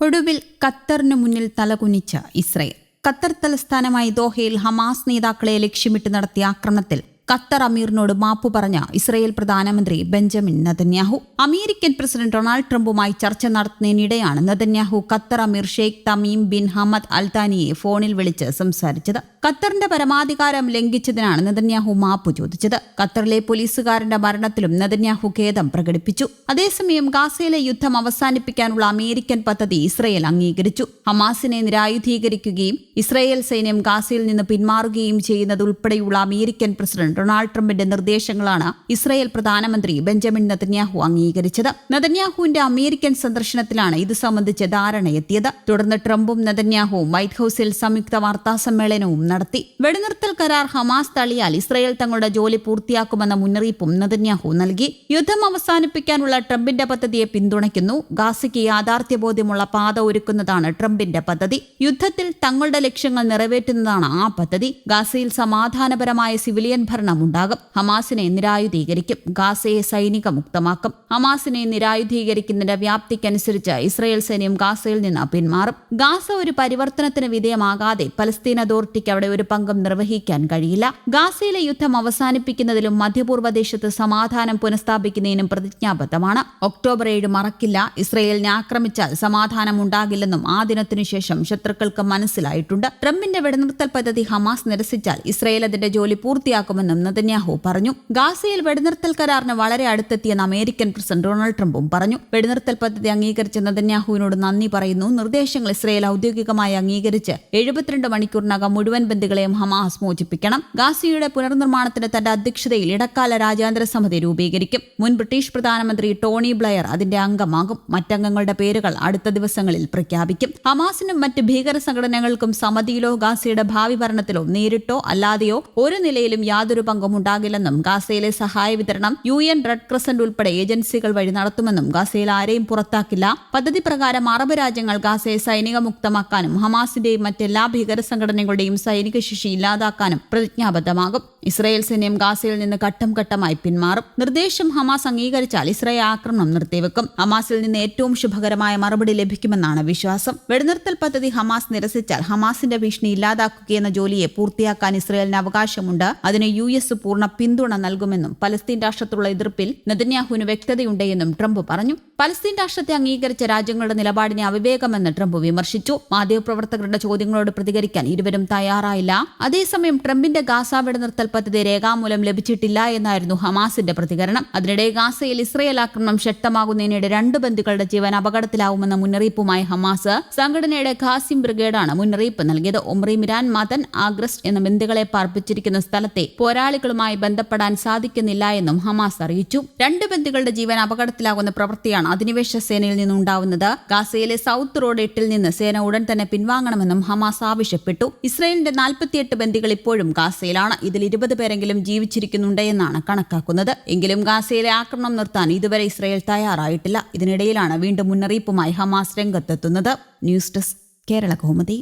ഒടുവിൽ ഖത്തറിനു മുന്നിൽ തലകുനിച്ച Israel. Qatar തലസ്ഥാനമായി ദോഹയിൽ ഹമാസ് നേതാക്കളെ ലക്ഷ്യമിട്ട് നടത്തിയ ആക്രമണത്തിൽ ഖത്തർ അമീറിനോട് മാപ്പു പറഞ്ഞ ഇസ്രയേൽ പ്രധാനമന്ത്രി Benjamin Netanyahu. American president Donald ട്രംപുമായി ചർച്ച നടത്തുന്നതിനിടെയാണ് നെതന്യാഹു ഖത്തർ അമീർ Sheikh Tamim bin Hamad Al താനിയെ ഫോണിൽ വിളിച്ച് സംസാരിച്ചത്. ഖത്തറിന്റെ പരമാധികാരം ലംഘിച്ചതിനാണ് നെതന്യാഹു മാപ്പു ചോദിച്ചത്. ഖത്തറിലെ പോലീസുകാരന്റെ മരണത്തിലും നെതന്യാഹു ഖേദം പ്രകടിപ്പിച്ചു. അതേസമയം ഗാസയിലെ യുദ്ധം അവസാനിപ്പിക്കാനുള്ള അമേരിക്കൻ പദ്ധതി ഇസ്രയേൽ അംഗീകരിച്ചു. ഹമാസിനെ നിരായുധീകരിക്കുകയും ഇസ്രയേൽ സൈന്യം ഗാസയിൽ നിന്ന് പിന്മാറുകയും ചെയ്യുന്നതുൾപ്പെടെയുള്ള അമേരിക്കൻ പ്രസിഡന്റ് ഡൊണാൾഡ് ട്രംപിന്റെ നിർദ്ദേശങ്ങളാണ് ഇസ്രയേൽ പ്രധാനമന്ത്രി ബെഞ്ചമിൻ നെതന്യാഹു അംഗീകരിച്ചത്. നെതന്യാഹുവിന്റെ അമേരിക്കൻ സന്ദർശനത്തിലാണ് ഇത് സംബന്ധിച്ച് ധാരണയെത്തിയത്. തുടർന്ന് ട്രംപും നെതന്യാഹുവും വൈറ്റ് ഹൌസിൽ സംയുക്ത വാർത്താ സമ്മേളനവും നടത്തി. വെടിനിർത്തൽ കരാർ ഹമാസ് തള്ളിയാൽ ഇസ്രയേൽ തങ്ങളുടെ ജോലി പൂർത്തിയാക്കുമെന്ന മുന്നറിയിപ്പും നെതന്യാഹു നൽകി. യുദ്ധം അവസാനിപ്പിക്കാനുള്ള ട്രംപിന്റെ പദ്ധതിയെ പിന്തുണയ്ക്കുന്നു. ഗാസയ്ക്ക് യാഥാർത്ഥ്യബോധ്യമുള്ള പാത ഒരുക്കുന്നതാണ് ട്രംപിന്റെ പദ്ധതി. യുദ്ധത്തിൽ തങ്ങളുടെ ലക്ഷ്യങ്ങൾ നിറവേറ്റുന്നതാണ് ആ പദ്ധതി. ഗാസയിൽ സമാധാനപരമായ സിവിലിയൻ ഉണ്ടാകും. ഹമാസിനെ നിരായുധീകരിക്കും. ഗാസയെ സൈനിക മുക്തമാക്കും. ഹമാസിനെ നിരായുധീകരിക്കുന്നതിന്റെ വ്യാപ്തിക്കനുസരിച്ച് ഇസ്രയേൽ സൈന്യം ഗാസയിൽ നിന്ന് പിന്മാറും. ഗാസ ഒരു പരിവർത്തനത്തിന് വിധേയമാകാതെ പലസ്തീൻ അതോറിറ്റിക്ക് അവിടെ ഒരു പങ്കും നിർവഹിക്കാൻ കഴിയില്ല. ഗാസയിലെ യുദ്ധം അവസാനിപ്പിക്കുന്നതിലും മധ്യപൂർവ്വ ദേശത്ത് സമാധാനം പുനഃസ്ഥാപിക്കുന്നതിനും പ്രതിജ്ഞാബദ്ധമാണ്. ഒക്ടോബർ 7 മറക്കില്ല. ഇസ്രയേലിനെ ആക്രമിച്ചാൽ സമാധാനം ഉണ്ടാകില്ലെന്നും ആ ദിനത്തിനു ശേഷം ശത്രുക്കൾക്ക് മനസ്സിലായിട്ടുണ്ട്. ട്രംപിന്റെ വെടിനിർത്തൽ പദ്ധതി ഹമാസ് നിരസിച്ചാൽ ഇസ്രയേൽ അതിന്റെ ജോലി പൂർത്തിയാക്കുമെന്നും നെതന്യാഹു പറഞ്ഞു. ഗാസയിൽ വെടിനിർത്തൽ കരാറിന് വളരെ അടുത്തെത്തിയെന്ന് അമേരിക്കൻ പ്രസിഡന്റ് ഡൊണാൾഡ് ട്രംപും പറഞ്ഞു. വെടിനിർത്തൽ പദ്ധതി അംഗീകരിച്ച നെതന്യാഹുവിനോട് നന്ദി പറയുന്നു. നിർദ്ദേശങ്ങൾ ഇസ്രയേൽ ഔദ്യോഗികമായി അംഗീകരിച്ച് 72 മണിക്കൂറിനകം മുഴുവൻ ബന്ദികളെയും ഹമാസ് മോചിപ്പിക്കണം. ഗാസയുടെ പുനർനിർമ്മാണത്തിന് തന്റെ അധ്യക്ഷതയിൽ ഇടക്കാല രാജ്യാന്തര സമിതി രൂപീകരിക്കും. മുൻ ബ്രിട്ടീഷ് പ്രധാനമന്ത്രി ടോണി ബ്ലെയർ അതിന്റെ അംഗമാകും. മറ്റംഗങ്ങളുടെ പേരുകൾ അടുത്ത ദിവസങ്ങളിൽ പ്രഖ്യാപിക്കും. ഹമാസിനും മറ്റ് ഭീകര സംഘടനകൾക്കും സമിതിയിലോ ഗാസയുടെ ഭാവി ഭരണത്തിലോ നേരിട്ടോ അല്ലാതെയോ ഒരു നിലയിലും യാതൊരു പങ്കും ഉണ്ടാകില്ലെന്നും ഗാസയിലെ സഹായ വിതരണം UN റെഡ് ക്രസന്റ് ഉൾപ്പെടെ ഏജൻസികൾ വഴി നടത്തുമെന്നും ഗാസയിൽ ആരെയും പുറത്താക്കില്ല. പദ്ധതി പ്രകാരം അറബ് രാജ്യങ്ങൾ ഗാസയെ സൈനിക മുക്തമാക്കാനും ഹമാസിന്റെയും മറ്റെല്ലാ ഭീകര സംഘടനകളുടെയും സൈനിക ശേഷി ഇല്ലാതാക്കാനും പ്രതിജ്ഞാബദ്ധമാകും. ഇസ്രായേൽ സൈന്യം ഗാസയിൽ നിന്ന് ഘട്ടം ഘട്ടമായി പിന്മാറും. നിർദ്ദേശം ഹമാസ് അംഗീകരിച്ചാൽ ഇസ്രായേൽ ആക്രമണം നിർത്തിവെക്കും. ഹമാസിൽ നിന്ന് ഏറ്റവും ശുഭകരമായ മറുപടി ലഭിക്കുമെന്നാണ് വിശ്വാസം. വെടിനിർത്തൽ പദ്ധതി ഹമാസ് നിരസിച്ചാൽ ഹമാസിന്റെ ഭീഷണി ഇല്ലാതാക്കുകയെന്ന ജോലിയെ പൂർത്തിയാക്കാൻ ഇസ്രായേലിന് അവകാശമുണ്ട്. അതിന് US പൂർണ്ണ പിന്തുണ നൽകുമെന്നും പലസ്തീൻ രാഷ്ട്രത്തിലുള്ള എതിർപ്പിൽ നെതന്യാഹുവിന് വ്യക്തതയുണ്ടെന്നും ട്രംപ് പറഞ്ഞു. പലസ്തീൻ രാഷ്ട്രത്തെ അംഗീകരിച്ച രാജ്യങ്ങളുടെ നിലപാടിനെ അവിവേകമെന്ന് ട്രംപ് വിമർശിച്ചു. മാധ്യമപ്രവർത്തകരുടെ ചോദ്യങ്ങളോട് പ്രതികരിക്കാൻ ഇരുവരും തയ്യാറായില്ല. അതേസമയം ട്രംപിന്റെ ഗാസ വെടിനിർത്തൽ പദ്ധതി രേഖാമൂലം ലഭിച്ചിട്ടില്ല എന്നായിരുന്നു ഹമാസിന്റെ പ്രതികരണം. അതിനിടെ ഗാസയിൽ ഇസ്രയേൽ ആക്രമണം ശക്തമാകുന്നതിനിടെ 2 ബന്ദികളുടെ ജീവൻ അപകടത്തിലാവുമെന്ന മുന്നറിയിപ്പുമായി ഹമാസ് സംഘടനയുടെ ഖാസിം ബ്രിഗേഡാണ് മുന്നറിയിപ്പ് നൽകിയത്. ഒമ്രി മിരാൻ മദൻ ആഗ്രസ്റ്റ് എന്ന ബന്ദികളെ പാർപ്പിച്ചിരിക്കുന്ന സ്ഥലത്തെ പോരാളികളുമായി ബന്ധപ്പെടാൻ സാധിക്കുന്നില്ല എന്നും ഹമാസ് അറിയിച്ചു. 2 ബന്ദികളുടെ ജീവൻ അപകടത്തിലാകുന്ന പ്രവൃത്തിയാണ് അധിനിവേശ സേനയിൽ നിന്നുണ്ടാവുന്നത്. ഗാസയിലെ സൗത്ത് റോഡ് 8 നിന്ന് സേന ഉടൻ തന്നെ പിൻവാങ്ങണമെന്നും ഹമാസ് ആവശ്യപ്പെട്ടു. ഇസ്രയേലിന്റെ 48 ബന്ദികൾ ഇപ്പോഴും ഗാസയിലാണ്. ഇതിൽ 20 പേരെങ്കിലും ജീവിച്ചിരിക്കുന്നുണ്ട് എന്നാണ് കണക്കാക്കുന്നത്. എങ്കിലും ഗാസയിലെ ആക്രമണം നിർത്താൻ ഇതുവരെ ഇസ്രയേൽ തയ്യാറായിട്ടില്ല. ഇതിനിടയിലാണ് വീണ്ടും മുന്നറിയിപ്പുമായി ഹമാസ് രംഗത്തെത്തുന്നത്. News desk Kerala Kaumudi.